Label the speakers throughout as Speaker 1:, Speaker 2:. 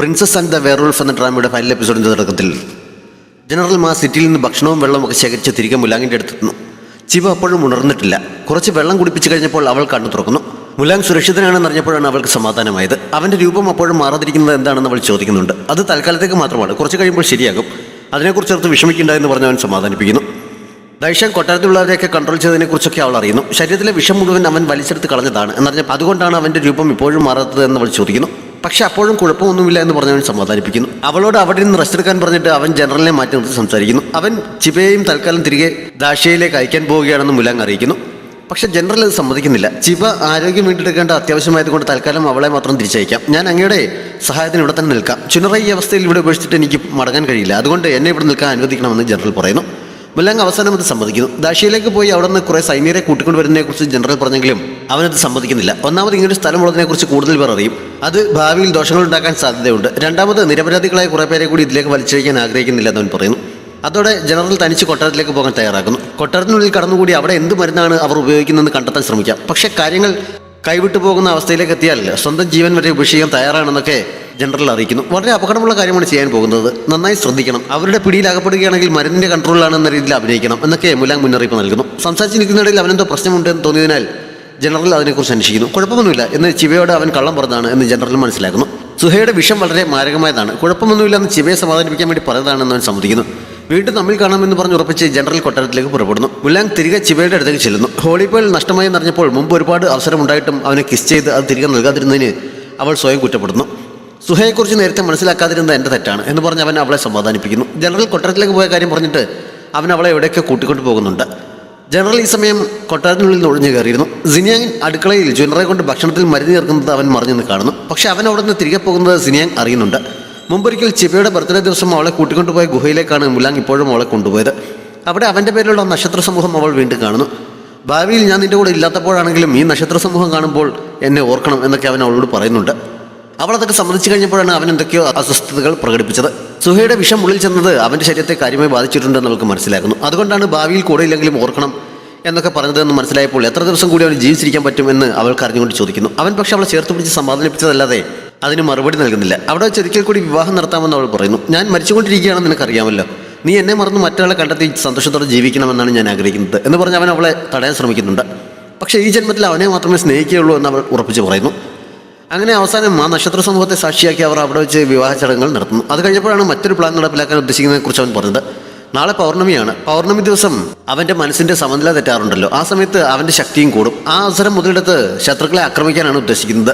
Speaker 1: Princess and the വേർവുൾഫ് എന്ന ഡ്രാമയുടെ final എപ്പിസോഡിൻ്റെ തുടക്കത്തിൽ general മാ സിറ്റിയിൽ നിന്ന് ഭക്ഷണവും വെള്ളവും ഒക്കെ ശേഖരിച്ച് തിരികെ മുലാങ്ങിൻ്റെ അടുത്തെത്തുന്നു. ചിവ അപ്പോഴും ഉണർന്നിട്ടില്ല. കുറച്ച് വെള്ളം കുടിപ്പിച്ച് കഴിഞ്ഞപ്പോൾ അവൾ കണ്ണു തുറക്കുന്നു. മുലാങ് സുരക്ഷിതനാണെന്ന് അറിഞ്ഞപ്പോഴാണ് അവൾക്ക് സമാധാനമായത്. അവൻ്റെ രൂപം അപ്പോഴും മാറാതിരിക്കുന്നത് എന്താണെന്ന് അവൾ ചോദിക്കുന്നുണ്ട്. അത് തൽക്കാലത്തേക്ക് മാത്രമാണ്, കുറച്ച് കഴിയുമ്പോൾ ശരിയാകും, അതിനെക്കുറിച്ച് ഓർത്ത് വിഷമിക്കേണ്ട എന്ന് പറഞ്ഞ് അവൻ സമാധാനിപ്പിക്കുന്നു. ദൈഷൻ കൊട്ടാരത്തിലുള്ളവരെയൊക്കെ കൺട്രോൾ ചെയ്തതിനെക്കുറിച്ചൊക്കെ അവൾ അറിയുന്നു. ശരീരത്തിലെ വിഷം മുഴുവൻ അവൻ വലിച്ചെടുത്ത് കളഞ്ഞതാണ് എന്നറിഞ്ഞപ്പോൾ അതുകൊണ്ടാണ് അവൻ്റെ രൂപം ഇപ്പോഴും മാറാത്തത് എന്ന് അവൾ ചോദിക്കുന്നു. പക്ഷെ അപ്പോഴും കുഴപ്പമൊന്നുമില്ല എന്ന് പറഞ്ഞവൻ സമാധാനിപ്പിക്കുന്നു. അവളോട് അവിടെ നിന്ന് റെസ്റ്റ് എടുക്കാൻ പറഞ്ഞിട്ട് അവൻ ജനറലിനെ മാറ്റി നിർത്തി സംസാരിക്കുന്നു. അവൻ ചിബയെയും തൽക്കാലം തിരികെ ദാഷ്യയിലേക്ക് അയക്കാൻ പോവുകയാണെന്ന് മുലാങ് അറിയിക്കുന്നു. പക്ഷെ ജനറൽ അത് സമ്മതിക്കുന്നില്ല. ചിബ ആരോഗ്യം വീണ്ടെടുക്കേണ്ട അത്യാവശ്യമായതുകൊണ്ട് തൽക്കാലം അവളെ മാത്രം തിരിച്ചയക്കാം. ഞാൻ അങ്ങയുടെ സഹായത്തിന് ഇവിടെ തന്നെ നിൽക്കാം. ചുനറ ഈ അവസ്ഥയിൽ ഇവിടെ ഉപേക്ഷിച്ചിട്ട് എനിക്ക് മടങ്ങാൻ കഴിയില്ല, അതുകൊണ്ട് എന്നെ ഇവിടെ നിൽക്കാൻ അനുവദിക്കണമെന്ന് ജനറൽ പറയുന്നു. മുലാങ് അവസാനം അത് സമ്മതിക്കുന്നു. ദാഷ്യയിലേക്ക് പോയി അവിടെ നിന്ന് കുറേ സൈന്യരെ കൂട്ടിക്കൊണ്ട് വരുന്നതിനെക്കുറിച്ച് ജനറൽ പറഞ്ഞെങ്കിലും അവനത് സമ്മതിക്കുന്നില്ല. ഒന്നാമത് ഇങ്ങനൊരു സ്ഥലമുള്ളതിനെക്കുറിച്ച് കൂടുതൽ പേർ അറിയും, അത് ഭാവിയിൽ ദോഷങ്ങൾ ഉണ്ടാക്കാൻ സാധ്യതയുണ്ട്. രണ്ടാമത് നിരപരാധികളായ കുറേ പേരെ കൂടി ഇതിലേക്ക് വലിച്ചഴിക്കാൻ ആഗ്രഹിക്കുന്നില്ല എന്നവൻ പറയുന്നു. അതോടെ ജനറൽ തനിച്ച് കൊട്ടാരത്തിലേക്ക് പോകാൻ തയ്യാറാക്കുന്നു. കൊട്ടാരത്തിനുള്ളിൽ കടന്നുകൂടി അവിടെ എന്ത് മരുന്നാണ് അവർ ഉപയോഗിക്കുന്നതെന്ന് കണ്ടെത്താൻ ശ്രമിക്കാം. പക്ഷേ കാര്യങ്ങൾ കൈവിട്ടു പോകുന്ന അവസ്ഥയിലേക്ക് എത്തിയാൽ സ്വന്തം ജീവൻ വരെ ഉപേക്ഷിക്കാൻ തയ്യാറാണെന്നൊക്കെ ജനറൽ അറിയിക്കുന്നു. വളരെ അപകടമുള്ള കാര്യമാണ് ചെയ്യാൻ പോകുന്നത്, നന്നായി ശ്രദ്ധിക്കണം. അവരുടെ പിടിയിലാകപ്പെടുകയാണെങ്കിൽ മരുന്നിൻ്റെ കൺട്രോളിലാണെന്ന രീതിയിൽ അഭിനയിക്കണം എന്നൊക്കെ മുലാങ് മുന്നറിയിപ്പ് നൽകുന്നു. സംസാരിച്ച് നിൽക്കുന്നിടയിൽ അവനെന്തോ പ്രശ്നമുണ്ടെന്ന് തോന്നിയതിനാൽ ജനറൽ അതിനെക്കുറിച്ച് അന്വേഷിക്കുന്നു. കുഴപ്പമൊന്നുമില്ല എന്ന് ചിവയോട് അവൻ കള്ളം പറഞ്ഞതാണ് എന്ന് ജനറൽ മനസ്സിലാക്കുന്നു. സുഹയുടെ വിഷം വളരെ മാരകമായതാണ്, കുഴപ്പമൊന്നുമില്ല എന്ന് ചിവയെ സമാധാനിപ്പിക്കാൻ വേണ്ടി പറഞ്ഞതാണെന്ന് അവൻ സമ്മതിക്കുന്നു. വീണ്ടും തമ്മിൽ കാണാമെന്ന് പറഞ്ഞ് ഉറപ്പിച്ച് ജനറൽ കൊട്ടാരത്തിലേക്ക് പുറപ്പെടുന്നു. മുലാങ് തിരികെ ചിവയുടെ അടുത്തേക്ക് ചെല്ലുന്നു. ഹോളിപ്പേൾ നഷ്ടമായി എന്നറിഞ്ഞപ്പോൾ മുമ്പ് ഒരുപാട് അവസരമുണ്ടായിട്ടും അവനെ കിസ് ചെയ്ത് അത് തിരികെ നൽകാതിരുന്നതിന് അവൾ സ്വയം കുറ്റപ്പെടുന്നു. സുഹയെക്കുറിച്ച് നേരത്തെ മനസ്സിലാക്കാതിരുന്നത് എൻ്റെ തെറ്റാണ് എന്ന് പറഞ്ഞ് അവൻ അവളെ സമാധാനിപ്പിക്കുന്നു. ജനറൽ കൊട്ടാരത്തിലേക്ക് പോയ കാര്യം പറഞ്ഞിട്ട് അവൻ അവളെ എവിടെയൊക്കെ കൂട്ടിക്കൊണ്ട് പോകുന്നുണ്ട്. ജനറൽ ഈ സമയം കൊട്ടാരത്തിനുള്ളിൽ നിന്ന് ഒഴിഞ്ഞു കയറിയിരുന്നു. സിനിയാങ് അടുക്കളയിൽ ജുനറെ കൊണ്ട് ഭക്ഷണത്തിൽ മരുന്ന് ചേർക്കുന്നത് അവൻ മറിഞ്ഞെന്ന് കാണുന്നു. പക്ഷേ അവൻ അവിടെ നിന്ന് തിരികെ പോകുന്നത് സിനിയാങ് അറിയുന്നുണ്ട്. മുമ്പൊരിക്കൽ ചിബയുടെ ബർത്ത്ഡേ ദിവസം അവളെ കൂട്ടിക്കൊണ്ടുപോയ ഗുഹയിലേക്കാണ് മുലാങ് ഇപ്പോഴും അവളെ കൊണ്ടുപോയത്. അവിടെ അവൻ്റെ പേരിലുള്ള നക്ഷത്ര സമൂഹം അവൾ വീണ്ടും കാണുന്നു. ഭാവിയിൽ ഞാൻ നിൻ്റെ കൂടെ ഇല്ലാത്തപ്പോഴാണെങ്കിലും ഈ നക്ഷത്ര സമൂഹം കാണുമ്പോൾ എന്നെ ഓർക്കണം എന്നൊക്കെ അവൻ അവളോട് പറയുന്നുണ്ട്. അവൾ അതൊക്കെ സമ്മതിച്ചു കഴിഞ്ഞപ്പോഴാണ് അവൻ എന്തൊക്കെയോ അസ്വസ്ഥതകൾ പ്രകടിപ്പിച്ചത്. സുഹയുടെ വിഷം ഉള്ളിൽ ചെന്നത് അവൻ്റെ ശരീരത്തെ കാര്യമായി ബാധിച്ചിട്ടുണ്ടെന്ന് അവൾക്ക് മനസ്സിലാക്കുന്നു. അതുകൊണ്ടാണ് ഭാവിയിൽ കൂടെ ഇല്ലെങ്കിലും ഓർക്കണം എന്നൊക്കെ പറഞ്ഞതെന്ന് മനസ്സിലായപ്പോൾ എത്ര ദിവസം കൂടി അവന് ജീവിച്ചിരിക്കാൻ പറ്റും എന്ന് അവൾക്ക് അറിഞ്ഞുകൊണ്ട് ചോദിക്കുന്നു. അവൻ പക്ഷെ അവളെ ചേർത്ത് പിടിച്ച് സമാധാനിപ്പിച്ചതല്ലാതെ അതിന് മറുപടി നൽകുന്നില്ല. അവിടെ ഒരിക്കൽ കൂടി വിവാഹം നടത്താമെന്ന് അവൾ പറയുന്നു. ഞാൻ മരിച്ചുകൊണ്ടിരിക്കുകയാണെന്ന് നിനക്കറിയാമല്ലോ, നീ എന്നെ മറന്ന് മറ്റൊരാളെ കണ്ടെത്തി സന്തോഷത്തോടെ ജീവിക്കണമെന്നാണ് ഞാൻ ആഗ്രഹിക്കുന്നത് എന്ന് പറഞ്ഞ് അവൻ അവളെ തടയാൻ ശ്രമിക്കുന്നുണ്ട്. പക്ഷേ ഈ ജന്മത്തിൽ അവനെ മാത്രമേ സ്നേഹിക്കുകയുള്ളൂ എന്ന് അവൾ ഉറപ്പിച്ച് പറയുന്നു. അങ്ങനെ അവസാനം ആ നക്ഷത്ര സമൂഹത്തെ സാക്ഷിയാക്കി അവർ അവിടെ വെച്ച് വിവാഹ ചടങ്ങുകൾ നടത്തുന്നു. അത് കഴിഞ്ഞപ്പോഴാണ് മറ്റൊരു പ്ലാൻ നടപ്പിലാക്കാൻ ഉദ്ദേശിക്കുന്നതിനെക്കുറിച്ച് അവൻ പറഞ്ഞത്. നാളെ പൗർണമിയാണ്. പൗർണമി ദിവസം അവൻ്റെ മനസ്സിൻ്റെ സമനില തെറ്റാറുണ്ടല്ലോ, ആ സമയത്ത് അവൻ്റെ ശക്തിയും കൂടും. ആ അവസരം മുതലെടുത്ത് ശത്രുക്കളെ ആക്രമിക്കാനാണ് ഉദ്ദേശിക്കുന്നത്.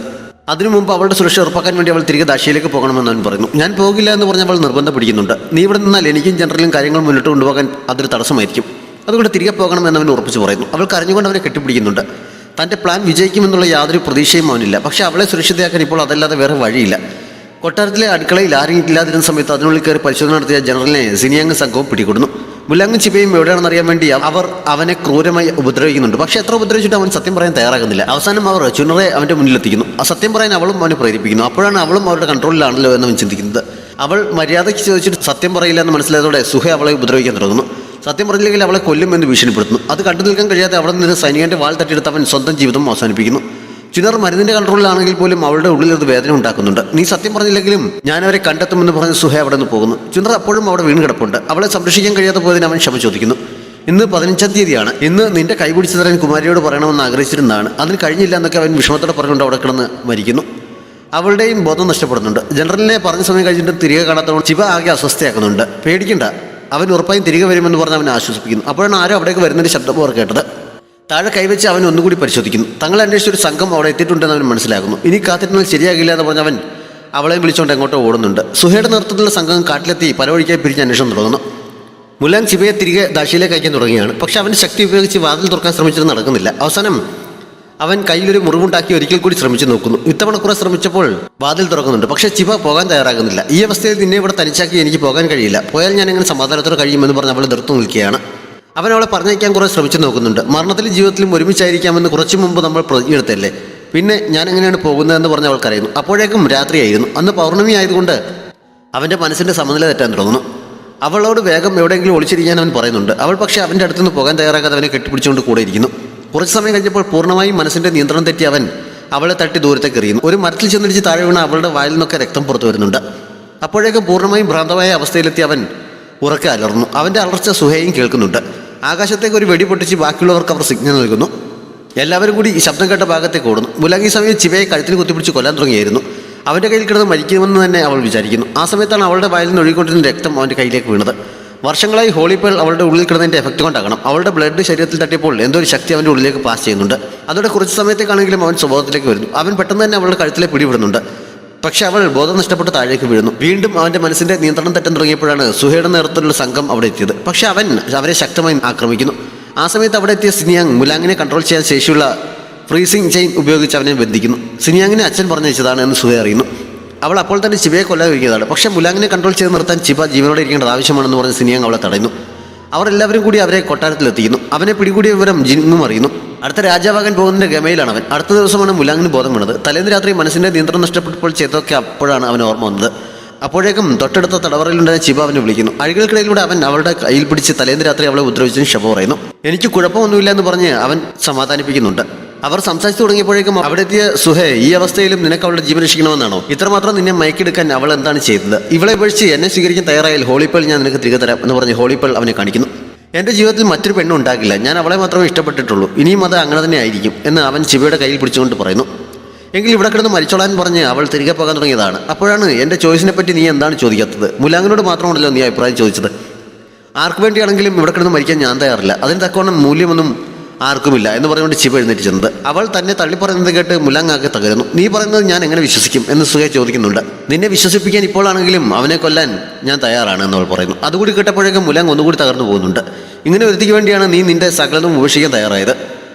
Speaker 1: അതിനു മുമ്പ് അവളുടെ സുരക്ഷ ഉറപ്പാക്കാൻ വേണ്ടി അവൾ തിരികെ ദാഷ്യയിലേക്ക് പോകണമെന്ന് അവൻ പറയുന്നു. ഞാൻ പോകില്ല എന്ന് പറഞ്ഞ് അവൾ നിർബന്ധം പിടിക്കുന്നുണ്ട്. നീ ഇവിടെ നിന്നാൽ എനിക്കും ജനറലും കാര്യങ്ങൾ മുന്നോട്ട് കൊണ്ടുപോകാൻ അതൊരു തടസ്സമായിരിക്കും, അതുകൊണ്ട് തിരികെ പോകണമെന്ന് അവൻ ഉറപ്പിച്ച് പറയുന്നു. അവൾ കരഞ്ഞുകൊണ്ട് അവനെ കെട്ടിപ്പിടിക്കുന്നുണ്ട്. തൻ്റെ പ്ലാൻ വിജയിക്കുമെന്നുള്ള യാതൊരു പ്രതീക്ഷയും അവനില്ല. പക്ഷേ അവളെ സുരക്ഷിതയാക്കാൻ ഇപ്പോൾ അതല്ലാതെ വേറെ വഴിയില്ല. കൊട്ടാരത്തിലെ അടുക്കളയിൽ ആരും ഇല്ലാതിരുന്ന സമയത്ത് അതിനുള്ളിൽ കയറി പരിശോധന നടത്തിയ ജനറലിനെ സിനിയാങ് സംഘവും പിടികൂടുന്നു. മുലാങ്ങും ചിബയും എവിടെയാണെന്ന് അറിയാൻ വേണ്ടി അവർ അവനെ ക്രൂരമായി ഉപദ്രവിക്കുന്നുണ്ട്. പക്ഷേ എത്ര ഉപദ്രവിച്ചിട്ട് അവൻ സത്യം പറയാൻ തയ്യാറാകുന്നില്ല. അവസാനം അവർ ചുനറെ അവൻ്റെ മുന്നിലെത്തിക്കുന്നു. ആ സത്യം പറയാൻ അവളും അവനെ പ്രേരിപ്പിക്കുന്നു. അപ്പോഴാണ് അവളും അവരുടെ കൺട്രോളിലാണല്ലോ എന്നവൻ ചിന്തിക്കുന്നത്. അവൾ മര്യാദയ്ക്ക് ചോദിച്ചിട്ട് സത്യം പറയില്ല എന്ന് മനസ്സിലായതോടെ സുഹ അവളെ ഉപദ്രവിക്കാൻ തുടങ്ങുന്നു. സത്യം പറഞ്ഞില്ലെങ്കിൽ അവളെ കൊല്ലുമെന്ന് ഭീഷണിപ്പെടുത്തുന്നു. അത് കണ്ടു നിൽക്കാൻ കഴിയാതെ അവിടെ നിന്ന് സൈനികൻ്റെ വാൾ തട്ടിയെടുത്ത് അവൻ സ്വന്തം ജീവിതം അവസാനിപ്പിക്കുന്നു. ചുനർ മരുന്നിൻ്റെ കൺട്രോളിലാണെങ്കിൽ പോലും അവളുടെ ഉള്ളിൽ അത് വേദന ഉണ്ടാക്കുന്നുണ്ട്. നീ സത്യം പറഞ്ഞില്ലെങ്കിലും ഞാൻ അവരെ കണ്ടെത്തുമെന്ന് പറഞ്ഞ് സുഹ അവിടെ നിന്ന് പോകുന്നു. ചുനർ അപ്പോഴും അവിടെ വീണ് കിടപ്പുണ്ട്. അവളെ സംരക്ഷിക്കാൻ കഴിയാതെ പോയതിന് അവൻ ക്ഷമ ചോദിക്കുന്നു. ഇന്ന് 15-ാം തീയതിയാണ്. ഇന്ന് നിന്റെ കൈപിടിച്ചു തരാൻ കുമാരിയോട് പറയണമെന്ന് ആഗ്രഹിച്ചിരുന്നതാണ്, അതിന് കഴിഞ്ഞില്ല എന്നൊക്കെ അവൻ വിഷമത്തോടെ പറഞ്ഞുകൊണ്ട് അവിടെ കിടന്ന് മരിക്കുന്നു. അവളുടെയും ബോധം നഷ്ടപ്പെടുന്നുണ്ട്. ജനറലിനെ പറഞ്ഞ സമയം കഴിഞ്ഞിട്ട് തിരികെ കാണാത്തവൾ ചിവ ആകെ അസ്വസ്ഥയാക്കുന്നുണ്ട്. പേടിക്കണ്ട, അവൻ ഉറപ്പായും തിരികെ വരുമെന്ന് പറഞ്ഞ് അവനെ ആശ്വസിപ്പിക്കുന്നു. അപ്പോഴാണ് ആരും അവിടേക്ക് വരുന്നതിൻ്റെ ശബ്ദം അവർ കേട്ടത്. താഴെ കൈവച്ച് അവൻ ഒന്നുകൂടി പരിശോധിക്കുന്നു. തങ്ങളെ അന്വേഷിച്ചൊരു സംഘം അവിടെ എത്തിയിട്ടുണ്ടെന്ന് അവൻ മനസ്സിലാക്കുന്നു. ഇനി കാത്തിരുന്നാൽ ശരിയാകില്ല എന്ന് പറഞ്ഞ് അവൻ അവളെ വിളിച്ചുകൊണ്ട് എങ്ങോട്ടോ ഓടുന്നുണ്ട്. സുഹയുടെ നേതൃത്വത്തിലുള്ള സംഘം കാട്ടിലെത്തി പല വഴിക്കായി പിരിഞ്ഞ് അന്വേഷണം തുടങ്ങുന്നു. മുലാങ് ചിബയെ തിരികെ ദാഷ്യയിലേക്ക് അയക്കാൻ തുടങ്ങിയാണ്. പക്ഷേ അവൻ്റെ ശക്തി ഉപയോഗിച്ച് വാതിൽ തുറക്കാൻ ശ്രമിച്ചത് നടക്കുന്നില്ല. അവസാനം അവൻ കയ്യിലൊരു മുറിവുണ്ടാക്കി ഒരിക്കൽ കൂടി ശ്രമിച്ചു നോക്കുന്നു. ഇത്തവണ കുറെ ശ്രമിച്ചപ്പോൾ വാതിൽ തുറക്കുന്നുണ്ട്. പക്ഷേ ചിബ പോകാൻ തയ്യാറാകുന്നില്ല. ഈ അവസ്ഥയിൽ നിന്നെ ഇവിടെ തനിച്ചാക്കി എനിക്ക് പോകാൻ കഴിയില്ല, പോയാൽ ഞാൻ എങ്ങനെ സമാധാനത്തോടെ കഴിയുമെന്ന് പറഞ്ഞ് അവളെ നിർത്തി നിൽക്കുകയാണ്. അവൻ അവളെ പറഞ്ഞയക്കാൻ കുറേ ശ്രമിച്ചു നോക്കുന്നുണ്ട്. മരണത്തിലും ജീവിതത്തിലും ഒരുമിച്ചായിരിക്കാമെന്ന് കുറച്ചു മുമ്പ് നമ്മൾ പ്രതിജ്ഞയെടുത്തല്ലേ, പിന്നെ ഞാൻ എങ്ങനെയാണ് പോകുന്നതെന്ന് പറഞ്ഞ് അവൾ കരയുന്നു. അപ്പോഴേക്കും രാത്രിയായിരുന്നു. അന്ന് പൗർണമി ആയതുകൊണ്ട് അവൻ്റെ മനസ്സിൻ്റെ സമനില തെറ്റാൻ തുടങ്ങുന്നു. അവളോട് വേഗം എവിടെയെങ്കിലും ഒളിച്ചിരിക്കാൻ അവൻ പറയുന്നുണ്ട്. അവൾ പക്ഷേ അവൻ്റെ അടുത്തുനിന്ന് പോകാൻ തയ്യാറാക്കാതെ അവനെ കെട്ടിപ്പിടിച്ചുകൊണ്ട് കൂടെ ഇരിക്കുന്നു. കുറച്ച് സമയം കഴിഞ്ഞപ്പോൾ പൂർണ്ണമായും മനസ്സിൻ്റെ നിയന്ത്രണം തെറ്റി അവൻ അവളെ തട്ടി ദൂരത്തേക്ക് എറിയുന്നു. ഒരു മരത്തിൽ ചെന്നിടിച്ച് താഴെ വീണ അവളുടെ വായിൽ നിന്നൊക്കെ രക്തം പുറത്തു വരുന്നുണ്ട്. അപ്പോഴേക്കും പൂർണ്ണമായും ഭ്രാന്തമായ അവസ്ഥയിലെത്തി അവൻ ഉറക്കെ അലർന്നു. അവൻ്റെ അലർച്ച സുഹയും കേൾക്കുന്നുണ്ട്. ആകാശത്തേക്ക് ഒരു വെടി പൊട്ടിച്ച് ബാക്കിയുള്ളവർക്ക് അവർ സിഗ്നൽ നൽകുന്നു. എല്ലാവരും കൂടി ഈ ശബ്ദം കേട്ട ഭാഗത്തേക്ക് ഓടുന്നു. മുലാങ് ഈ സമയം ചിവയെ കഴുത്തിന് കുത്തിപ്പിടിച്ച് കൊല്ലാൻ തുടങ്ങിയായിരുന്നു. അവൻ്റെ കയ്യിൽ കിടന്ന് മരിക്കുമെന്ന് തന്നെ അവൾ വിചാരിക്കുന്നു. ആ സമയത്താണ് അവളുടെ വായിൽ നിന്ന് ഒഴുകിക്കൊണ്ടിരുന്ന രക്തം അവൻ്റെ കയ്യിലേക്ക് വീണത്. വർഷങ്ങളായി ഹോളിപ്പേൾ അവളുടെ ഉള്ളിൽ കിടന്നതിൻ്റെ എഫക്റ്റ് കൊണ്ടാകണം അവളുടെ ബ്ലഡ് ശരീരത്തിൽ തട്ടിയപ്പോൾ എന്തോ ഒരു ശക്തി അവൻ്റെ ഉള്ളിലേക്ക് പാസ് ചെയ്യുന്നുണ്ട്. അതോടെ കുറച്ച് സമയത്തേക്കാണെങ്കിലും അവൻ സ്വഭാവത്തിലേക്ക് വരുന്നു. അവൻ പെട്ടെന്ന് തന്നെ അവളുടെ കഴുത്തിലെ പിടിവിടുന്നുണ്ട്. പക്ഷെ അവൾ ബോധം നഷ്ടപ്പെട്ട് താഴേക്ക് വീഴുന്നു. വീണ്ടും അവൻ്റെ മനസ്സിൻ്റെ നിയന്ത്രണം തെറ്റാൻ തുടങ്ങിയപ്പോഴാണ് സുഹയുടെ നേതൃത്വത്തിലുള്ള സംഘം അവിടെ എത്തിയത്. പക്ഷെ അവൻ അവരെ ശക്തമായി ആക്രമിക്കുന്നു. ആ സമയത്ത് അവിടെ എത്തിയ സിനിയാങ് മുലാങ്ങിനെ കൺട്രോൾ ചെയ്യാൻ ശേഷിയുള്ള ഫ്രീസിംഗ് ചെയിൻ ഉപയോഗിച്ച് അവനെ ബന്ധിക്കുന്നു. സിനിയാങ്ങിനെ അച്ഛൻ പറഞ്ഞയച്ചതാണ് എന്ന് സുഹ അറിയുന്നു. അവൾ അപ്പോൾ തന്നെ ചിബയെ കൊല്ലാൻ ഒരുങ്ങിയതാണ്. പക്ഷേ മുലാങ്ങിനെ കൺട്രോൾ ചെയ്ത് നിർത്താൻ ചിബ ജീവനോടെ ഇരിക്കേണ്ടത് ആവശ്യമാണെന്ന് പറഞ്ഞ് സിനിയാങ് അവളെ തടയുന്നു. അവർ എല്ലാവരും കൂടി അവരെ കൊട്ടാരത്തിലെത്തിക്കുന്നു. അവനെ പിടികൂടിയ വിവരം ജിന്നും അറിയുന്നു. അടുത്ത രാജാവാകാൻ പോകുന്നതിൻ്റെ ഗമയിലാണ് അവൻ. അടുത്ത ദിവസമാണ് മുലാങ്ങിന് ബോധം വീണത്. തലേന്ന് രാത്രി മനസ്സിൻ്റെ നിയന്ത്രണം നഷ്ടപ്പെട്ടപ്പോൾ ചെയ്തതൊക്കെ അപ്പോഴാണ് അവൻ ഓർമ്മ വന്നത്. അപ്പോഴേക്കും തൊട്ടടുത്ത തടവറയിലുണ്ടായ ചിബ അവനെ വിളിക്കുന്നു. അഴികൾക്കിടയിലൂടെ അവൻ അവളുടെ കയ്യിൽ പിടിച്ച് തലേന്ന് രാത്രി അവളെ ഉപദ്രവിച്ചതിന് ക്ഷമ പറയുന്നു. എനിക്ക് കുഴപ്പമൊന്നുമില്ല എന്ന് പറഞ്ഞ് അവൻ സമാധാനിപ്പിക്കുന്നുണ്ട്. അവർ സംസാരിച്ചു തുടങ്ങിയപ്പോഴേക്കും അവിടെ എത്തിയ സുഹേ, ഈ അവസ്ഥയിലും നിനക്ക് അവളുടെ ജീവൻ രക്ഷിക്കണമെന്നാണോ? ഇത്രമാത്രം നിന്നെ മയക്കെടുക്കാൻ അവൾ എന്താണ് ചെയ്തത്? ഇവളെ ഉപേക്ഷിച്ച് എന്നെ സ്വീകരിക്കാൻ തയ്യാറായാൽ ഹോളിപ്പേൾ ഞാൻ നിനക്ക് തിരികെ തരാം എന്ന് പറഞ്ഞ് ഹോളിപ്പേൾ അവനെ കാണിക്കുന്നു. എൻ്റെ ജീവിതത്തിൽ മറ്റൊരു പെണ്ണും ഉണ്ടാകില്ല. ഞാൻ അവളെ മാത്രമേ ഇഷ്ടപ്പെട്ടിട്ടുള്ളൂ. ഇനിയും അത് അങ്ങനെ തന്നെ ആയിരിക്കും എന്ന് അവൻ ചിബയുടെ കയ്യിൽ പിടിച്ചുകൊണ്ട് പറയുന്നു. എങ്കിൽ ഇവിടെ കിടന്ന് മരിച്ചോളാൻ പറഞ്ഞ് അവൾ തിരികെ പോകാൻ തുടങ്ങിയതാണ്. അപ്പോഴാണ് എൻ്റെ ചോയ്സിനെ പറ്റി നീ എന്താണ് ചോദിക്കാത്തത്? മുലാങ്ങിനോട് മാത്രമാണല്ലോ നീ അഭിപ്രായം ചോദിച്ചത്. ആർക്ക് വേണ്ടിയാണെങ്കിലും ഇവിടെ കിടന്ന് മരിക്കാൻ ഞാൻ തയ്യാറില്ല. അതിന് തക്കവണ്ണം മൂല്യമൊന്നും ആർക്കുമില്ല എന്ന് പറഞ്ഞുകൊണ്ട് ചിബ എഴുന്നേറ്റ് ചെന്നത്. അവൾ തന്നെ തള്ളിപ്പറയുന്നത് കേട്ട് മുലാങ് ആകെ തകരുന്നു. നീ പറയുന്നത് ഞാൻ എങ്ങനെ വിശ്വസിക്കും എന്ന് സുഹ ചോദിക്കുന്നുണ്ട്. നിന്നെ വിശ്വസിപ്പിക്കാൻ ഇപ്പോഴാണെങ്കിലും അവനെ കൊല്ലാൻ ഞാൻ തയ്യാറാണ് എന്നവൾ പറയുന്നു. അതുകൂടി കേട്ടപ്പോഴേക്കും മുലാങ് ഒന്നുകൂടി തകർന്നു പോകുന്നുണ്ട്. ഇങ്ങനെ ഒരുത്തിക്ക് വേണ്ടിയാണ് നീ നിന്റെ സകലതും ഉപേക്ഷിക്കാൻ തയ്യാറായത്.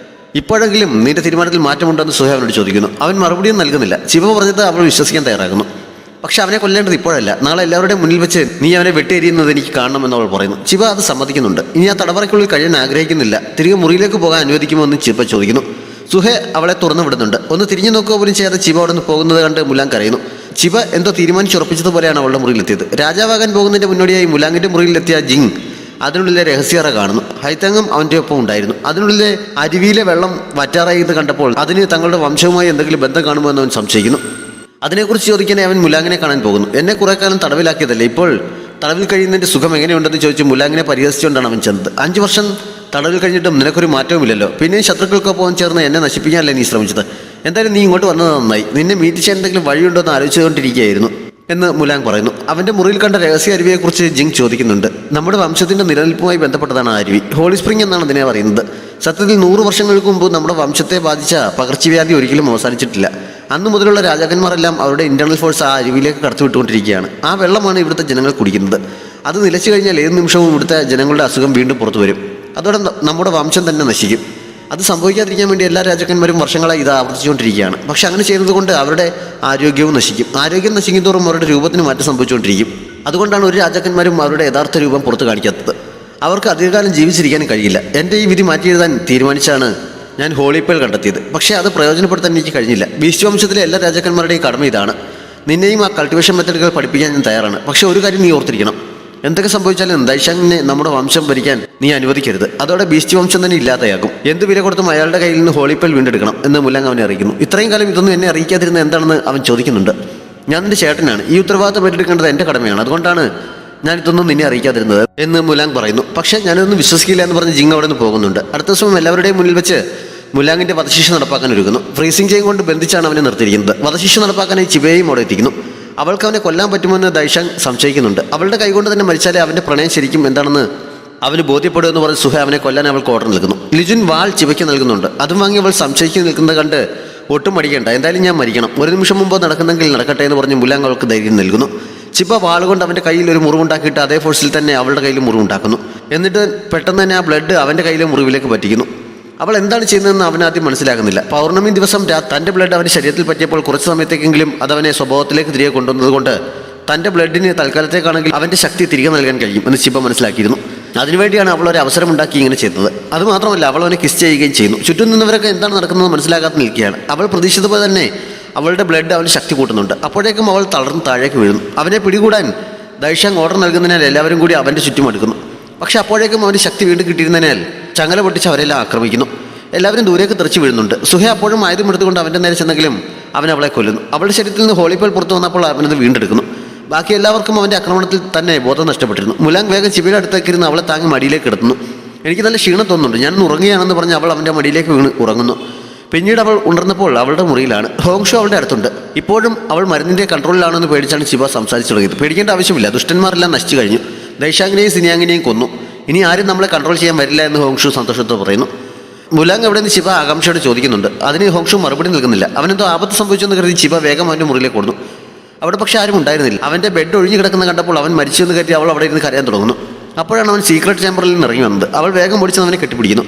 Speaker 1: ഇപ്പോഴെങ്കിലും നിന്റെ തീരുമാനത്തിൽ മാറ്റമുണ്ടെന്ന് സുഹ അവനോട് ചോദിക്കുന്നു. അവൻ മറുപടിയും നൽകുന്നില്ല. ചിബ പറഞ്ഞത് അവൾ വിശ്വസിക്കാൻ തയ്യാറാകുന്നു. പക്ഷെ അവനെ കൊല്ലേണ്ടത് ഇപ്പോഴല്ല, നാളെ എല്ലാവരുടെയും മുന്നിൽ വെച്ച് നീ അവനെ വെട്ടിയെരിയുന്നത് എനിക്ക് കാണണമെന്ന് അവൾ പറയുന്നു. ചിബ അത് സമ്മതിക്കുന്നുണ്ട്. ഇനി ആ തടവറയ്ക്കുള്ളിൽ കഴിയാൻ ആഗ്രഹിക്കുന്നില്ല. തിരികെ മുറിയിലേക്ക് പോകാൻ അനുവദിക്കുമോ എന്ന് ചിബ ചോദിക്കുന്നു. സുഹെ അവളെ തുറന്നു വിടുന്നുണ്ട്. ഒന്ന് തിരിഞ്ഞു നോക്കുക പോലും ചെയ്യാതെ ചിബ അവിടെ നിന്ന് പോകുന്നത് കണ്ട് മുലാങ് കരയുന്നു. ചിബ എന്തോ തീരുമാനിച്ചുറപ്പിച്ചതുപോലെയാണ് അവളുടെ മുറിയിലെത്തിയത്. രാജാവാകാൻ പോകുന്നതിൻ്റെ മുന്നോടിയായി മുലാങ്ങിൻ്റെ മുറിയിലെത്തിയ ജിങ് അതിനുള്ളിലെ രഹസ്യറ കാണുന്നു. ഹൈത്തങ്ങും അവൻ്റെ ഒപ്പം ഉണ്ടായിരുന്നു. അതിനുള്ളിലെ അരുവിയിലെ വെള്ളം വറ്റാറായി എന്ന് കണ്ടപ്പോൾ അതിന് തങ്ങളുടെ വംശവുമായി എന്തെങ്കിലും ബന്ധം കാണുമോ എന്ന് അവൻ സംശയിക്കുന്നു. അതിനെക്കുറിച്ച് ചോദിക്കാൻ അവൻ മുലാങ്ങിനെ കാണാൻ പോകുന്നു. എന്നെ കുറേ കാലം തടവിലാക്കിയതല്ലേ, ഇപ്പോൾ തടവിൽ കഴിയുന്നതിൻ്റെ സുഖം എങ്ങനെയുണ്ടെന്ന് ചോദിച്ച് മുലാങ്ങിനെ പരിഹസിച്ചുകൊണ്ടാണ് അവൻ ചെന്നത്. 5 വർഷം തടവിൽ കഴിഞ്ഞിട്ടും നിനക്കൊരു മാറ്റവുമില്ലല്ലോ. പിന്നെയും ശത്രുക്കൾക്കൊപ്പം ചേർന്ന് എന്നെ നശിപ്പിക്കാനല്ലേ നീ ശ്രമിച്ചത്? എന്തായാലും നീ ഇങ്ങോട്ട് വന്നത് നന്നായി. നിന്നെ മീറ്റ് ചെയ്യാൻ എന്തെങ്കിലും വഴിയുണ്ടോ എന്ന് ആലോചിച്ചുകൊണ്ടിരിക്കുകയായിരുന്നു എന്ന് മുലാങ് പറയുന്നു. അവൻ്റെ മുറിയിൽ കണ്ട രഹസ്യ അരുവിയെക്കുറിച്ച് ജിങ് ചോദിക്കുന്നുണ്ട്. നമ്മുടെ വംശത്തിൻ്റെ നിലനിൽപ്പുമായി ബന്ധപ്പെട്ടതാണ് ആ അരുവി. ഹോളി സ്പ്രിംഗ് എന്നാണ് അതിനെ പറയുന്നത്. സത്യത്തിൽ 100 വർഷങ്ങൾക്ക് മുമ്പ് നമ്മുടെ വംശത്തെ ബാധിച്ച പകർച്ചവ്യാധി ഒരിക്കലും അവസാനിച്ചിട്ടില്ല. അന്ന് മുതലുള്ള രാജാക്കന്മാരെല്ലാം അവരുടെ ഇന്റേണൽ ഫോഴ്സ് ആ അരുവിയിലേക്ക് കടത്തിവിട്ടുകൊണ്ടിരിക്കുകയാണ്. ആ വെള്ളമാണ് ഇവിടുത്തെ ജനങ്ങൾ കുടിക്കുന്നത്. അത് നിലച്ചു കഴിഞ്ഞാൽ ഏത് നിമിഷവും ഇവിടുത്തെ ജനങ്ങളുടെ അസുഖം വീണ്ടും പുറത്തു വരും. അതോടെ നമ്മുടെ വംശം തന്നെ നശിക്കും. അത് സംഭവിക്കാതിരിക്കാൻ വേണ്ടി എല്ലാ രാജാക്കന്മാരും വർഷങ്ങളായി ഇത് ആവർത്തിച്ചുകൊണ്ടിരിക്കുകയാണ്. പക്ഷെ അങ്ങനെ ചെയ്യുന്നത് കൊണ്ട് അവരുടെ ആരോഗ്യവും നശിക്കും. ആരോഗ്യം നശിക്കുന്തോറും അവരുടെ രൂപത്തിന് മാറ്റം സംഭവിച്ചുകൊണ്ടിരിക്കും. അതുകൊണ്ടാണ് ഒരു രാജാക്കന്മാരും അവരുടെ യഥാർത്ഥ രൂപം പുറത്ത് കാണിക്കാത്തത്. അവർക്ക് അധികകാലം ജീവിച്ചിരിക്കാനും കഴിയില്ല. എൻ്റെ ഈ വിധി മാറ്റി എഴുതാൻ തീരുമാനിച്ചാണ് ഞാൻ ഹോളിപ്പേൾ കണ്ടെത്തിയത്. പക്ഷേ അത് പ്രയോജനപ്പെടുത്താൻ എനിക്ക് കഴിഞ്ഞില്ല. ബീസ്റ്റ് വംശത്തിലെ എല്ലാ രാജാക്കന്മാരുടെയും കടമ ഇതാണ്. നിന്നെയും ആ കൾട്ടിവേഷൻ മെത്തഡുകൾ പഠിപ്പിക്കാൻ ഞാൻ തയ്യാറാണ്. പക്ഷേ ഒരു കാര്യം നീ ഓർത്തിരിക്കണം, എന്തൊക്കെ സംഭവിച്ചാലും ദൈഷാങ്ങിനെ നമ്മുടെ വംശം ഭരിക്കാൻ നീ അനുവദിക്കരുത്. അതോടെ ബീസ്റ്റ് വംശം തന്നെ ഇല്ലാതെയാകും. എന്ത് വില കൊടുത്തും അയാളുടെ കയ്യിൽ നിന്ന് ഹോളിപ്പേൾ വീണ്ടെടുക്കണം എന്ന് മുലാങ് അവനെ അറിയിക്കുന്നു. ഇത്രയും കാലം ഇതൊന്നും എന്നെ അറിയിക്കാതിരുന്നത് എന്താണെന്ന് അവൻ ചോദിക്കുന്നുണ്ട്. ഞാൻ നിന്റെ ചേട്ടനാണ്. ഈ ഉത്തരവാദിത്തം ഏറ്റെടുക്കേണ്ടത് എൻ്റെ കടമയാണ്. അതുകൊണ്ടാണ് ഞാനിതൊന്നും നിന്നെ അറിയിക്കാതിരുന്നത് എന്ന് മുലാങ് പറയുന്നു. പക്ഷേ ഞാനൊന്നും വിശ്വസിക്കില്ല എന്ന് പറഞ്ഞ് ജിങ് അവിടെ നിന്ന് പോകുന്നുണ്ട്. അടുത്ത ദിവസം എല്ലാവരുടെയും മുന്നിൽ വെച്ച് മുലാങ്ങിൻ്റെ വധശിക്ഷ നടപ്പാക്കാൻ ഒരുങ്ങുന്നു. ഫ്രീസിംഗ് ചെയിൻ കൊണ്ട് ബന്ധിച്ചാണ് അവനെ നിർത്തിയിരിക്കുന്നത്. വധശിക്ഷ നടപ്പാക്കാനായി ചിബയെയും അവിടെ എത്തിക്കുന്നു. അവൾക്ക് അവനെ കൊല്ലാൻ പറ്റുമെന്ന് ദൈഷാങ് സംശയിക്കുന്നുണ്ട്. അവളുടെ കൈകൊണ്ട് തന്നെ മരിച്ചാലേ അവൻ്റെ പ്രണയം ശരിക്കും എന്താണെന്ന് അവന് ബോധ്യപ്പെടുമെന്ന് പറഞ്ഞ് സുഹ അവനെ കൊല്ലാൻ അവൾക്ക് ഓർഡർ നൽകുന്നു. ലിജുൻ വാൾ ചിബയ്ക്ക് നൽകുന്നുണ്ട്. അതും വാങ്ങി അവൾ സംശയിച്ച് നിൽക്കുന്നത് കണ്ട് ഒട്ടും മടിക്കേണ്ട, എന്തായാലും ഞാൻ മരിക്കണം, ഒരു നിമിഷം മുമ്പ് നടക്കുന്നെങ്കിൽ നടക്കട്ടെ എന്ന് പറഞ്ഞ് മുലാങ് അവൾക്ക് ധൈര്യം നൽകുന്നു. ചിബ വാളുകൊണ്ട് അവൻ്റെ കയ്യിൽ ഒരു മുറിവുണ്ടാക്കിയിട്ട് അതേ ഫോഴ്സിൽ തന്നെ അവളുടെ കയ്യിൽ മുറിവുണ്ടാക്കുന്നു. എന്നിട്ട് പെട്ടെന്ന് തന്നെ ആ ബ്ലഡ് അവൻ്റെ കയ്യിലെ മുറിവിലേക്ക് പറ്റിക്കുന്നു. അവൾ എന്താണ് ചെയ്യുന്നതെന്ന് അവനാദ്യം മനസ്സിലാകുന്നില്ല. പൗർണമി ദിവസം തൻ്റെ ബ്ലഡ് അവൻ്റെ ശരീരത്തിൽ പറ്റിയപ്പോൾ കുറച്ച് സമയത്തേക്കെങ്കിലും അതവനെ സ്വഭാവത്തിലേക്ക് തിരികെ കൊണ്ടുവന്നതുകൊണ്ട് തൻ്റെ ബ്ലഡിന് തൽക്കാലത്തേക്കാണെങ്കിൽ അവൻ്റെ ശക്തി തിരികെ നൽകാൻ കഴിയും എന്ന് ചിബ മനസ്സിലാക്കിയിരുന്നു. അതിനുവേണ്ടിയാണ് അവൾ ഒരു അവസരമുണ്ടാക്കി ഇങ്ങനെ ചെയ്യുന്നത്. അതുമാത്രമല്ല, അവൾ അവനെ കിസ് ചെയ്യുകയും ചെയ്യുന്നു. ചുറ്റും നിന്നവരൊക്കെ എന്താണ് നടക്കുന്നത് മനസ്സിലാക്കാതെ നിൽക്കുകയാണ്. അവൾ പ്രതീക്ഷിച്ചതുപോലെ തന്നെ അവളുടെ ബ്ലഡ് അവന് ശക്തി കൂട്ടുന്നുണ്ട്. അപ്പോഴേക്കും അവൾ തളർന്ന് താഴേക്ക് വീഴുന്നു. അവനെ പിടികൂടാൻ ദൈഷാങ് ഓർഡർ നൽകുന്നതിനാൽ എല്ലാവരും കൂടി അവൻ്റെ ചുറ്റും അടുക്കുന്നു. പക്ഷെ അപ്പോഴേക്കും അവന് ശക്തി വീണ്ടും കിട്ടിയിരുന്നതിനാൽ ചങ്ങല പൊട്ടിച്ച് അവരെല്ലാം ആക്രമിക്കുന്നു. എല്ലാവരും ദൂരേക്ക് തെറിച്ച് വീഴുന്നുണ്ട്. സുഹേ അപ്പോഴും ആയുധം എടുത്തുകൊണ്ട് അവൻ്റെ നേരെ ചെന്നെങ്കിലും അവൻ അവളെ കൊല്ലുന്നു. അവളുടെ ശരീരത്തിൽ നിന്ന് ഹോളിപ്പേൾ പുറത്തു വന്നപ്പോൾ അവനത് വീണ്ടെടുക്കുന്നു. ബാക്കി എല്ലാവർക്കും അവൻ്റെ ആക്രമണത്തിൽ തന്നെ ബോധം നഷ്ടപ്പെട്ടിരുന്നു. മുലാങ് വേഗം ചിബിയുടെ അടുത്തേക്ക് ഇരുന്ന് അവളെ താങ്ങി മടിയിലേക്ക് കിടത്തുന്നു. എനിക്ക് നല്ല ക്ഷീണം തോന്നുന്നുണ്ട്, ഞാൻ ഉറങ്ങുകയാണെന്ന് പറഞ്ഞ് അവൾ അവൻ്റെ മടിയിലേക്ക് വീണ് ഉറങ്ങുന്നു. പിന്നീട് അവൾ ഉണർന്നപ്പോൾ അവളുടെ മുറിയിലാണ്. ഹോങ്ഷു അവളുടെ അടുത്തുണ്ട്. ഇപ്പോഴും അവൾ മരുന്നിൻ്റെ കൺട്രോളിലാണെന്ന് പേടിച്ചാണ് ചിബ സംസാരിച്ചു തുടങ്ങിയത്. പേടിക്കേണ്ട ആവശ്യമില്ല, ദുഷ്ടന്മാരെല്ലാം നശിച്ചു കഴിഞ്ഞു. ദൈഷാങ്ങിനെയും സിനിയാങ്ങിനെയും കൊന്നു. ഇനി ആരും നമ്മളെ കൺട്രോൾ ചെയ്യാൻ വരില്ല എന്ന് ഹോങ്ഷു സന്തോഷത്തോടെ പറയുന്നു. മുലാങ് എവിടെ നിന്ന് ചിബ ആകാംക്ഷയോടെ ചോദിക്കുന്നുണ്ട്. അതിന് ഹോങ്ഷു മറുപടി നൽകുന്നില്ല. അവനെന്തോ ആപത്ത് സംഭവിച്ചെന്ന് കരുതി ചിബ വേഗം അവൻ്റെ മുറിയിലേക്ക് കൊടുന്നു. അവിടെ പക്ഷേ ആരും ഉണ്ടായിരുന്നില്ല. അവൻ്റെ ബെഡ് ഒഴിഞ്ഞു കിടക്കുന്ന കണ്ടപ്പോൾ അവൻ മരിച്ചു എന്ന് കരുതി അവൾ അവിടെ ഇരുന്ന് കരയാൻ തുടങ്ങുന്നു. അപ്പോഴാണ് അവൻ സീക്രട്ട് ചേമ്പറിൽ നിന്ന് ഇറങ്ങി വന്നത്. അവൾ വേഗം ഓടിച്ച് അവനെ കെട്ടിപ്പിടിക്കുന്നു.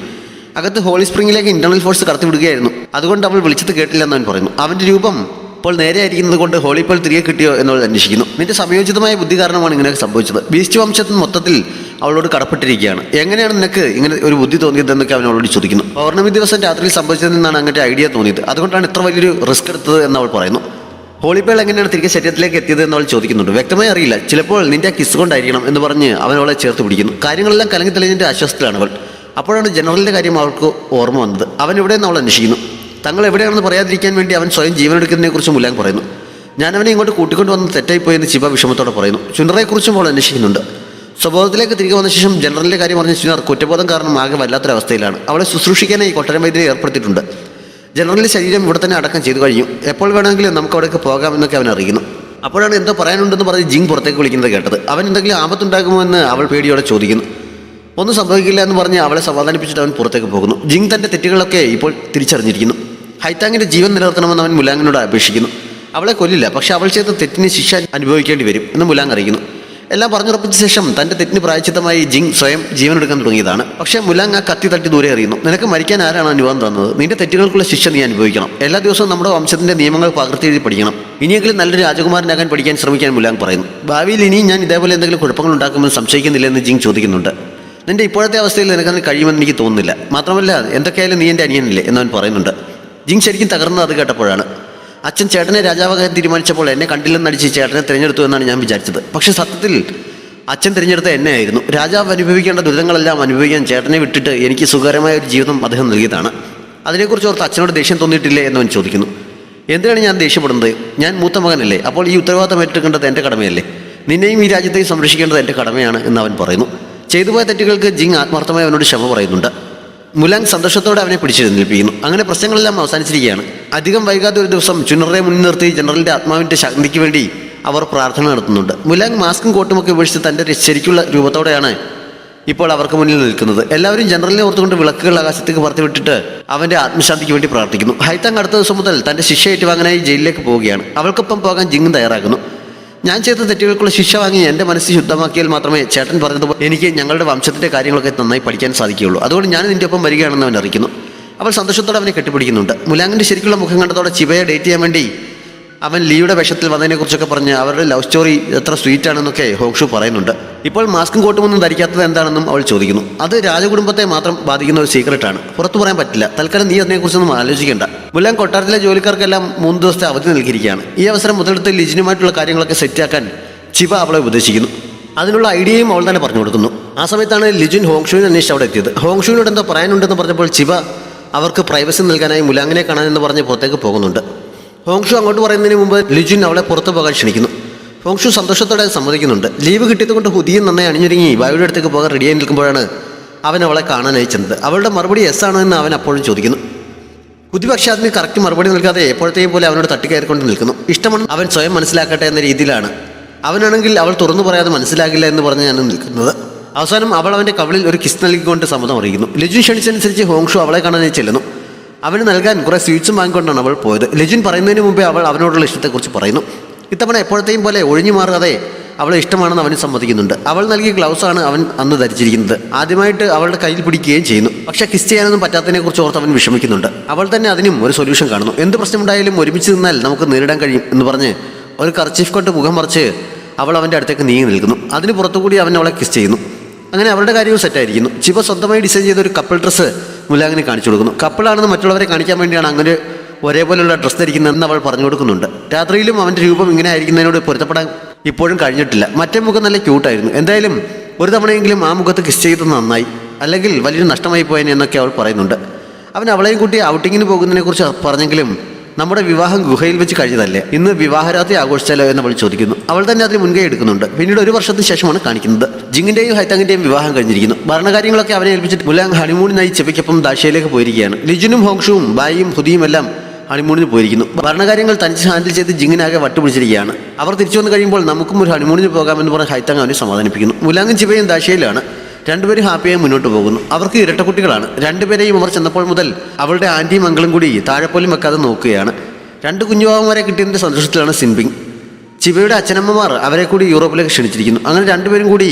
Speaker 1: അകത്ത് ഹോളി സ്പ്രിങ്ങിലേക്ക് ഇന്റർണൽ ഫോഴ്സ് കടത്തിവിടുകയായിരുന്നു. അതുകൊണ്ട് അവൾ വിളിച്ചത് കേട്ടില്ലെന്ന് അവൻ പറയുന്നു. അവൻ്റെ രൂപം ഇപ്പോൾ നേരെയായിരിക്കുന്നത് കൊണ്ട് ഹോളിപ്പോൾ തിരികെ കിട്ടിയോ എന്നവൾ അന്വേഷിക്കുന്നു. നിന്റെ സംയോജിതമായ ബുദ്ധി കാരണമാണ് ഇങ്ങനെ സംഭവിച്ചത്. ബീസ്റ്റ് വംശത്തിന് മൊത്തത്തിൽ അവളോട് കടപ്പെട്ടിരിക്കുകയാണ്. എങ്ങനെയാണ് നിനക്ക് ഇങ്ങനെ ഒരു ബുദ്ധി തോന്നിയതെന്നൊക്കെ അവൻ അവളോട് ചോദിക്കുന്നു. പൗർണമി ദിവസം രാത്രിയിൽ സംഭവിച്ചതിൽ നിന്നാണ് അങ്ങനത്തെ ഐഡിയ തോന്നിയത്. അതുകൊണ്ടാണ് ഇത്ര വലിയൊരു റിസ്ക് എടുത്തത് എന്ന് അവൾ പറയുന്നു. ഹോളിപ്പേൾ എങ്ങനെയാണ് തിരികെ ശരീരത്തിലേക്ക് എത്തിയത് എന്ന് അവൾ ചോദിക്കുന്നുണ്ട്. വ്യക്തമായി അറിയില്ല, ചിലപ്പോൾ നിന്റെ ആ കിസ് കൊണ്ടായിരിക്കണം എന്ന് പറഞ്ഞ് അവൻ അവളെ ചേർത്ത് പിടിക്കുന്നു. കാര്യങ്ങളെല്ലാം കലങ്ങി തെളിഞ്ഞതിൻ്റെ ആശ്വാസത്തിലാണ് അവൾ. അപ്പോഴാണ് ജനറലിൻ്റെ കാര്യം അവൾക്ക് ഓർമ്മ വന്നത്. അവൻ എവിടെയെന്ന് അവൾ അന്വേഷിക്കുന്നു. തങ്ങൾ എവിടെയാണെന്ന് പറയാതിരിക്കാൻ വേണ്ടി അവൻ സ്വയം ജീവനെടുക്കുന്നതിനെക്കുറിച്ച് മുലാങ് പറയുന്നു. ഞാൻ അവനെ ഇങ്ങോട്ട് കൂട്ടിക്കൊണ്ട് വന്ന് തെറ്റായിപ്പോയെന്ന് ചിബ വിഷമത്തോടെ പറയുന്നു. ചുനറയെക്കുറിച്ചും അവൾ അന്വേഷിക്കുന്നുണ്ട്. സ്വബോധത്തിലേക്ക് തിരികെ വന്ന ശേഷം ജനറലിൻ്റെ കാര്യം പറഞ്ഞ ചുനർ കുറ്റബോധം കാരണം ആകെ വല്ലാത്തൊരവസ്ഥയിലാണ്. അവളെ ശുശ്രൂഷിക്കാനായി കൊട്ടരം വൈദ്യരെ ഏർപ്പെടുത്തിയിട്ടുണ്ട്. ജനറലിൻ്റെ ശരീരം ഇവിടെ തന്നെ അടക്കം ചെയ്തു കഴിഞ്ഞു. എപ്പോൾ വേണമെങ്കിലും നമുക്ക് അവിടേക്ക് പോകാമെന്നൊക്കെ അവൻ അറിയുന്നു. അപ്പോഴാണ് എന്തോ പറയാനുണ്ടെന്ന് പറഞ്ഞ് ജിങ് പുറത്തേക്ക് വിളിക്കുന്നത് കേട്ടത്. അവൻ എന്തെങ്കിലും ആപത്തുണ്ടാകുമോ എന്ന് അവൾ പേടിയോടെ ചോദിക്കുന്നു. ഒന്നും സംഭവിക്കില്ല എന്ന് പറഞ്ഞ് അവളെ സമാധാനിപ്പിച്ചിട്ട് അവൻ പുറത്തേക്ക് പോകുന്നു. ജിങ് തൻ്റെ തെറ്റുകളൊക്കെ ഇപ്പോൾ തിരിച്ചറിഞ്ഞിരിക്കുന്നു. ഹൈത്താങ്ങിൻ്റെ ജീവൻ നിലനിർത്തണമെന്ന് അവൻ മുലാങ്ങിനോട് അപേക്ഷിക്കുന്നു. അവളെ കൊല്ലില്ല, പക്ഷേ അവൾ ചെയ്ത തെറ്റിന് ശിക്ഷ അനുഭവിക്കേണ്ടി വരും എന്ന് മുലാങ് അറിയിക്കുന്നു. എല്ലാം പറഞ്ഞുറപ്പിച്ച ശേഷം തൻ്റെ തെറ്റിന് പ്രായച്ചിത്തമായി ജിങ് സ്വയം ജീവനെടുക്കാൻ തുടങ്ങിയതാണ്. പക്ഷേ മുലാങ് ആ കത്തി തട്ടി ദൂരെ എറിയുന്നു. നിനക്ക് മരിക്കാൻ ആരാണ് അനുവാദം തന്നത്? നിന്റെ തെറ്റുകൾക്കുള്ള ശിക്ഷ നീ അനുഭവിക്കണം. എല്ലാ ദിവസവും നമ്മുടെ വംശത്തിൻ്റെ നിയമങ്ങൾ പകർത്തി എഴുതി പഠിക്കണം. ഇനിയെങ്കിലും നല്ലൊരു രാജകുമാരനാകാൻ പഠിക്കാൻ ശ്രമിക്കാൻ മുലാങ് പറയുന്നു. ഭാവിയിൽ ഇനിയും ഞാൻ ഇതേപോലെ എന്തെങ്കിലും കുഴപ്പങ്ങൾ ഉണ്ടാക്കുമെന്ന് സംശയിക്കുന്നില്ലെന്ന് ജിങ് ചോദിക്കുന്നുണ്ട്. നിന്റെ ഇപ്പോഴത്തെ അവസ്ഥയിൽ നിനക്കതിന് കഴിയുമെന്ന് എനിക്ക് തോന്നുന്നില്ല. മാത്രമല്ല എന്തൊക്കെയായാലും നീ എൻ്റെ അനിയനല്ലേ എന്നവൻ പറയുന്നുണ്ട്. ജിങ് ശരിക്കും തകർന്നത് അത് കേട്ടപ്പോഴാണ്. അച്ഛൻ ചേട്ടനെ രാജാവാകാൻ തീരുമാനിച്ചപ്പോൾ എന്നെ കണ്ടില്ലെന്നടിച്ച് ചേട്ടനെ തിരഞ്ഞെടുത്തു എന്നാണ് ഞാൻ വിചാരിച്ചത്. പക്ഷേ സത്യത്തിൽ അച്ഛൻ തിരഞ്ഞെടുത്ത എന്നെ ആയിരുന്നു. രാജാവ് അനുഭവിക്കേണ്ട ദുരിതങ്ങളെല്ലാം അനുഭവിക്കാൻ ചേട്ടനെ വിട്ടിട്ട് എനിക്ക് സുഖകരമായ ഒരു ജീവിതം അദ്ദേഹം നൽകിയതാണ്. അതിനെക്കുറിച്ച് ഓർത്ത് അച്ഛനോട് ദേഷ്യം തോന്നിയിട്ടില്ലേ എന്നവൻ ചോദിക്കുന്നു. എന്തിനാണ് ഞാൻ ദേഷ്യപ്പെടുന്നത്? ഞാൻ മൂത്ത മകനല്ലേ? അപ്പോൾ ഈ ഉത്തരവാദിത്തം ഏറ്റെടുക്കേണ്ടത് എൻ്റെ കടമയല്ലേ? നിന്നെയും ഈ രാജ്യത്തെയും സംരക്ഷിക്കേണ്ടത് എൻ്റെ കടമയാണ് എന്നവൻ പറയുന്നു. ചെയ്തുപോയ തെറ്റുകൾക്ക് ജിങ് ആത്മാർത്ഥമായി അവനോട് ക്ഷമ പറയുന്നുണ്ട്. മുലാങ് സന്തോഷത്തോടെ അവനെ പിടിച്ചെഴുന്നേൽപ്പിക്കുന്നു. അങ്ങനെ പ്രശ്നങ്ങളെല്ലാം അവസാനിച്ചിരിക്കുകയാണ്. അധികം വൈകാതെ ഒരു ദിവസം ചുനറെ മുന്നിൽ നിർത്തി ജനറലിൻ്റെ ആത്മാവിൻ്റെ ശക്തിക്ക് വേണ്ടി അവർ പ്രാർത്ഥന നടത്തുന്നുണ്ട്. മുലാങ് മാസ്കും കോട്ടുമൊക്കെ ഉപേക്ഷിച്ച് തൻ്റെ ശരിക്കുള്ള രൂപത്തോടെയാണ് ഇപ്പോൾ അവർക്ക് മുന്നിൽ നിൽക്കുന്നത്. എല്ലാവരും ജനറലിനെ ഓർത്തുകൊണ്ട് വിളക്കുകൾ ആകാശത്തേക്ക് പറത്തി വിട്ടിട്ട് അവൻ്റെ ആത്മശാന്തിക്ക് വേണ്ടി പ്രാർത്ഥിക്കുന്നു. ഹൈത്താങ് അടുത്ത ദിവസം മുതൽ തൻ്റെ ശിക്ഷ ഏറ്റുവാങ്ങാനായി ജയിലിലേക്ക് പോവുകയാണ്. അവൾക്കൊപ്പം പോകാൻ ജിങ് തയ്യാറാക്കുന്നു. ഞാൻ ചെയ്ത തെറ്റുകൾക്കുള്ള ശിക്ഷ വാങ്ങി എൻ്റെ മനസ്സ് ശുദ്ധമാക്കിയാൽ മാത്രമേ ചേട്ടൻ പറഞ്ഞതുപോലെ എനിക്ക് ഞങ്ങളുടെ വംശത്തിൻ്റെ കാര്യങ്ങളൊക്കെ നന്നായി പഠിക്കാൻ സാധിക്കുകയുള്ളൂ. അതുകൊണ്ട് ഞാൻ നിൻ്റെ ഒപ്പം വരികയാണെന്ന് അവൻ അറിയിക്കുന്നു. അവൾ സന്തോഷത്തോടെ അവനെ കെട്ടിപ്പിടിക്കുന്നുണ്ട്. മുലാങ്ങിൻ്റെ ശരിക്കുള്ള മുഖം കണ്ടതോടെ ചിബയെ ഡേറ്റ് ചെയ്യാൻ വേണ്ടി അവൻ ലീയുടെ വേഷത്തിൽ വന്നതിനെക്കുറിച്ചൊക്കെ പറഞ്ഞ് അവരുടെ ലവ് സ്റ്റോറി എത്ര സ്വീറ്റ് ആണെന്നൊക്കെ ഹോങ്ഷു പറയുന്നുണ്ട്. ഇപ്പോൾ മാസ്കും കോട്ടുമൊന്നും ധരിക്കാത്തത് എന്താണെന്നും അവൾ ചോദിക്കുന്നു. അത് രാജകുടുംബത്തെ മാത്രം ബാധിക്കുന്ന ഒരു സീക്രട്ടാണ്, പുറത്തു പറയാൻ പറ്റില്ല. തൽക്കാലം നീ അതിനെക്കുറിച്ചൊന്നും ആലോചിക്കേണ്ട. മുലാങ് കൊട്ടാരത്തിലെ ജോലിക്കാർക്കെല്ലാം 3 ദിവസത്തെ അവധി നൽകിയിരിക്കുകയാണ്. ഈ അവസരം മുതലെടുത്ത് ലിജിനുമായിട്ടുള്ള കാര്യങ്ങളൊക്കെ സെറ്റാക്കാൻ ചിബ അവളെ ഉപദേശിക്കുന്നു. അതിനുള്ള ഐഡിയയും അവൾ തന്നെ പറഞ്ഞു കൊടുക്കുന്നു. ആ സമയത്താണ് ലിജുൻ ഹോങ്ഷുവിനെ അന്വേഷിച്ച് അവിടെ എത്തിയത്. ഹോങ്ഷുവിനോട് എന്തോ പറയാനുണ്ടെന്ന് പറഞ്ഞപ്പോൾ ചിബ അവർക്ക് പ്രൈവസി നൽകാനായി മുലാങ്ങിനെ കാണാനെന്ന് പറഞ്ഞ് പുറത്തേക്ക് പോകുന്നുണ്ട്. ഹോങ്ഷു അങ്ങോട്ട് പറയുന്നതിന് മുമ്പ് ലിജുൻ അവളെ പുറത്തു പോകാൻ ക്ഷണിക്കുന്നു. ഹോങ്ഷു സന്തോഷത്തോടെ സമ്മതിക്കുന്നുണ്ട്. ലീവ് കിട്ടിയതുകൊണ്ട് ഹുദിയും നന്നായി അണിഞ്ഞൊരുങ്ങി വായുടെ അടുത്തേക്ക് പോകാൻ റെഡിയായി നിൽക്കുമ്പോഴാണ് അവൻ അവളെ കാണാൻ അയച്ചത്. അവളുടെ മറുപടി യെസ് ആണോ എന്ന് അവൻ അപ്പോഴും ചോദിക്കുന്നു. ഹുദി പക്ഷേ അതിന് കറക്റ്റ് മറുപടി നൽകാതെ എപ്പോഴത്തെയും പോലെ അവനോട് തട്ടിക്കയറിക്കൊണ്ട് നിൽക്കുന്നു. ഇഷ്ടമാണ് അവൻ സ്വയം മനസ്സിലാക്കട്ടെ എന്ന രീതിയിലാണ്. അവനാണെങ്കിൽ അവൾ തുറന്നു പറയാതെ മനസ്സിലാകില്ല എന്ന് പറഞ്ഞാണ് നിൽക്കുന്നത്. അവസാനം അവൾ അവൻ്റെ കവിളിൽ ഒരു കിസ് നൽകിക്കൊണ്ട് സമ്മതം അറിയിക്കുന്നു. ലിജുൻ ക്ഷണിച്ചനുസരിച്ച് ഹോങ്ഷു അവളെ കാണാനായി ചെല്ലുന്നു. അവന് നൽകാൻ കുറേ സ്വീറ്റ്സും വാങ്ങിക്കൊണ്ടാണ് അവൾ പോയത്. ലിജുൻ പറയുന്നതിന് മുമ്പേ അവൾ അവനോടുള്ള ഇഷ്ടത്തെക്കുറിച്ച് പറയുന്നു. ഇത്തവണ എപ്പോഴത്തെയും പോലെ ഒഴിഞ്ഞു മാറാതെ അവളെ ഇഷ്ടമാണെന്ന് അവന് സമ്മതിക്കുന്നുണ്ട്. അവൾ നൽകിയ ഗ്ലൗസാണ് അവൻ അന്ന് ധരിച്ചിരിക്കുന്നത്. ആദ്യമായിട്ട് അവളുടെ കയ്യിൽ പിടിക്കുകയും ചെയ്യുന്നു. പക്ഷേ കിസ് ചെയ്യാനൊന്നും പറ്റാത്തതിനെക്കുറിച്ച് ഓർത്ത് അവൻ വിഷമിക്കുന്നുണ്ട്. അവൾ തന്നെ അതിനും ഒരു സൊല്യൂഷൻ കാണുന്നു. എന്ത് പ്രശ്നമുണ്ടായാലും ഒരുമിച്ച് നിന്നാൽ നമുക്ക് നേരിടാൻ കഴിയും എന്ന് പറഞ്ഞ് ഒരു കർച്ചീഫ് കൊണ്ട് മുഖം മറിച്ച് അവൾ അവൻ്റെ അടുത്തേക്ക് നീങ്ങി നിൽക്കുന്നു. അതിന് പുറത്തുകൂടി അവൻ അവളെ കിസ് ചെയ്യുന്നു. അങ്ങനെ അവരുടെ കാര്യവും സെറ്റായിരിക്കുന്നു. ചിബ സ്വന്തമായി ഡിസൈൻ ചെയ്ത ഒരു കപ്പിൾ ഡ്രസ്സ് മുലാങ്ങിനെ കാണിച്ചു കൊടുക്കുന്നു. കപ്പിളാണെന്ന് മറ്റുള്ളവരെ കാണിക്കാൻ വേണ്ടിയാണ് അങ്ങനെ ഒരേപോലെയുള്ള ഡ്രസ്സ് ധരിക്കുന്നതെന്ന് അവൾ പറഞ്ഞു കൊടുക്കുന്നുണ്ട്. രാത്രിയിലും അവൻ്റെ രൂപം ഇങ്ങനെ ആയിരിക്കുന്നതിനോട് പൊരുത്തപ്പെടാൻ ഇപ്പോഴും കഴിഞ്ഞിട്ടില്ല. മറ്റേ മുഖം നല്ല ക്യൂട്ടായിരുന്നു. എന്തായാലും ഒരു തവണയെങ്കിലും ആ മുഖത്ത് കിസ് ചെയ്തത് നന്നായി, അല്ലെങ്കിൽ വലിയൊരു നഷ്ടമായി പോയേനെ എന്നൊക്കെ അവൾ പറയുന്നുണ്ട്. അവൻ അവളെയും കൂട്ടി ഔട്ടിങ്ങിന് പോകുന്നതിനെക്കുറിച്ച് പറഞ്ഞെങ്കിലും നമ്മുടെ വിവാഹം ഗുഹയിൽ വെച്ച് കഴിഞ്ഞതല്ലേ, ഇന്ന് വിവാഹരാത്രി ആഘോഷിച്ചാലോ എന്ന് അവൾ ചോദിക്കുന്നു. അവൾ തന്നെ അതിന് മുൻകൈ എടുക്കുന്നുണ്ട്. പിന്നീട് 1 വർഷത്തിന് ശേഷമാണ് കാണിക്കുന്നത്. ജിങ്ങിന്റെയും ഹൈത്താങ്ങിന്റെയും വിവാഹം കഴിഞ്ഞിരിക്കുന്നു. ഭരണകാര്യങ്ങളൊക്കെ അവനെ ഏൽപ്പിച്ചിട്ട് മുലാങ് ഹണിമൂണിനായി ചെവയ്ക്കൊപ്പം ദാഷ്യയിലേക്ക് പോയിരിക്കുകയാണ്. ലിജുനും ഹോങ്ഷുവും ബായിയും ഹുദിയും എല്ലാം ഹണിമൂണിന് പോയിരിക്കുന്നു. ഭരണകാര്യങ്ങൾ തനിച്ച് ഹാൻഡിൽ ചെയ്ത് ജിങ്ങിനാകെ വട്ടുപിടിച്ചിരിക്കുകയാണ്. അവർ തിരിച്ചു വന്ന് കഴിയുമ്പോൾ നമുക്കും ഒരു ഹണിമൂണിന് പോകാമെന്ന് പറഞ്ഞ് ഹൈത്താങ് അവനെ സമാധാനിപ്പിക്കുന്നു. മുലാങ്ങും ചിവയും ദാഷ്യയിലാണ്. രണ്ടുപേരും ഹാപ്പിയായി മുന്നോട്ട് പോകുന്നു. അവർക്ക് ഇരട്ടക്കുട്ടികളാണ്. രണ്ടുപേരെയും അവർ ചെന്നപ്പോൾ മുതൽ അവളുടെ ആൻറ്റിയും അങ്കിളും കൂടി താഴെപ്പോലും വെക്കാതെ നോക്കുകയാണ്. 2 കുഞ്ഞുവാവന്മാരെ കിട്ടിയതിൻ്റെ സന്തോഷത്തിലാണ് സിൻപിങ്. ചിവയുടെ അച്ഛനമ്മമാർ അവരെ കൂടി യൂറോപ്പിലേക്ക് ക്ഷണിച്ചിരിക്കുന്നു. അങ്ങനെ രണ്ടുപേരും കൂടി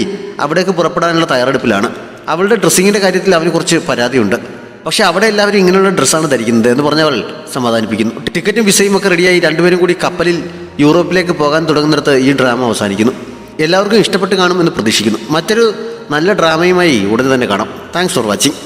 Speaker 1: അവിടേക്ക് പുറപ്പെടാനുള്ള തയ്യാറെടുപ്പിലാണ്. അവളുടെ ഡ്രസ്സിങ്ങിൻ്റെ കാര്യത്തിൽ അവന് കുറച്ച് പരാതിയുണ്ട്. പക്ഷേ അവിടെ എല്ലാവരും ഇങ്ങനെയുള്ള ഡ്രസ്സാണ് ധരിക്കുന്നത് എന്ന് പറഞ്ഞ് അവൾ സമാധാനിപ്പിക്കുന്നു. ടിക്കറ്റും വിസയും ഒക്കെ റെഡിയായി രണ്ടുപേരും കൂടി കപ്പലിൽ യൂറോപ്പിലേക്ക് പോകാൻ തുടങ്ങുന്നിടത്ത് ഈ ഡ്രാമ അവസാനിക്കുന്നു. എല്ലാവർക്കും ഇഷ്ടപ്പെട്ട് കാണുമെന്ന് പ്രതീക്ഷിക്കുന്നു. മറ്റൊരു നല്ല ഡ്രാമയുമായി ഉടനെ തന്നെ കാണാം. Thanks for watching.